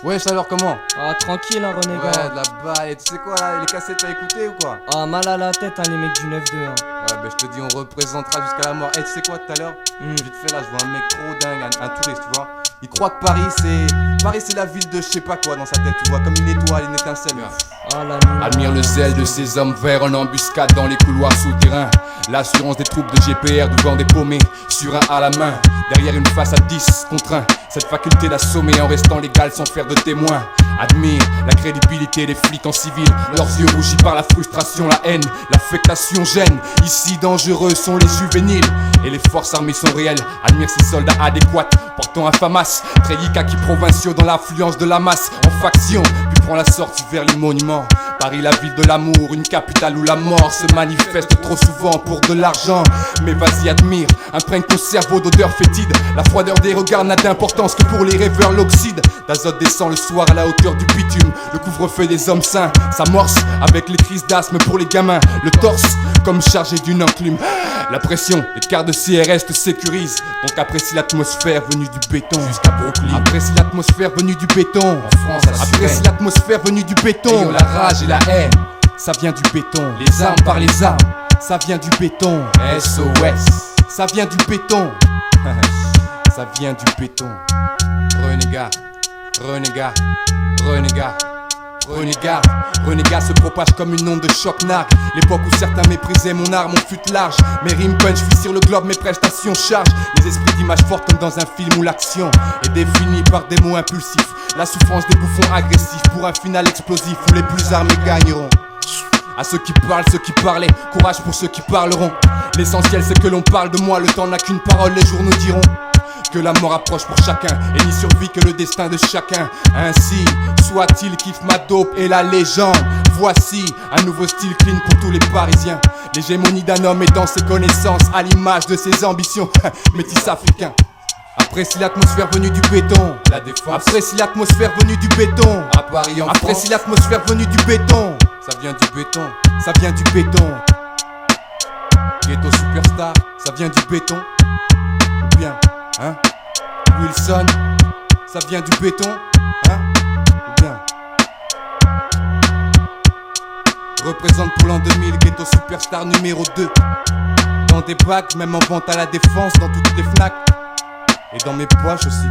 Wesh alors comment? Ah tranquille hein Ouais, renégat. de la balle, et tu sais quoi là, les cassettes t'as écouté ou quoi? Ah mal à la tête hein les mecs du 9-2 hein. Ouais bah je te dis on représentera jusqu'à la mort. Et tu sais quoi tout à l'heure? Vite fait là je vois un mec trop dingue, un touriste tu vois. Il croit que Paris c'est la ville de je sais pas quoi dans sa tête tu vois. Comme une étoile, une étincelle. Ah la nuit. Admire le zèle de ces hommes verts en embuscade dans les couloirs souterrains. L'assurance des troupes de GPR devant des paumés sur un à la main. Derrière une face à 10 contre 1. Cette faculté d'assommer en restant légal sans faire de témoin. Admire la crédibilité des flics en civil. Leurs yeux rougis par la frustration, la haine, l'affectation gêne. Ici dangereux sont les juvéniles et les forces armées sont réelles. Admire ces soldats adéquats portant un FAMAS. Treillis kaki provinciaux dans l'affluence de la masse en faction. Puis prend la sortie vers les monuments. Paris la ville de l'amour, une capitale où la mort se manifeste trop souvent pour de l'argent. Mais vas-y admire, imprègne ton cerveau d'odeur fétide. La froideur des regards n'a d'importance que pour les rêveurs. L'oxyde d'azote descend le soir à la hauteur du bitume. Le couvre-feu des hommes sains s'amorce avec les crises d'asthme pour les gamins. Le torse comme chargé d'une enclume. La pression, les quarts de CRS te sécurisent. Donc apprécie l'atmosphère venue du béton. Jusqu'à Brooklyn. Apprécie l'atmosphère venue du béton. En France, apprécie l'atmosphère venue du béton. La rage et la haine, ça vient du béton. Les armes par les armes, ça vient du béton. SOS, ça vient du béton. Ça vient du béton. Renégat, renégat, renégat. Renégat, renégat se propage comme une onde de choc nargue. L'époque où certains méprisaient mon art, mon fut large. Mes rimes punch, fuient sur le globe, mes prestations chargent. Les esprits d'images fortes comme dans un film où l'action est définie par des mots impulsifs. La souffrance des bouffons agressifs pour un final explosif où les plus armés gagneront. À ceux qui parlent, ceux qui parlaient, courage pour ceux qui parleront. L'essentiel c'est que l'on parle de moi, le temps n'a qu'une parole, les jours nous diront que la mort approche pour chacun et n'y survit que le destin de chacun. Ainsi soit-il, kiffe ma dope et la légende. Voici un nouveau style clean pour tous les Parisiens. L'hégémonie d'un homme est dans ses connaissances, à l'image de ses ambitions. Métis africain. Apprécie l'atmosphère venue du béton. La défense. Apprécie l'atmosphère venue du béton. À Paris en Apprécie l'atmosphère venue du béton. Ça vient du béton. Ça vient du béton. Ghetto superstar. Ça vient du béton. Ou bien hein? Wilson, ça vient du béton, hein? Ou bien représente pour l'an 2000, Ghetto Superstar numéro 2. Dans des bacs, même en vente à la défense, dans toutes les FNAC. Et dans mes poches aussi.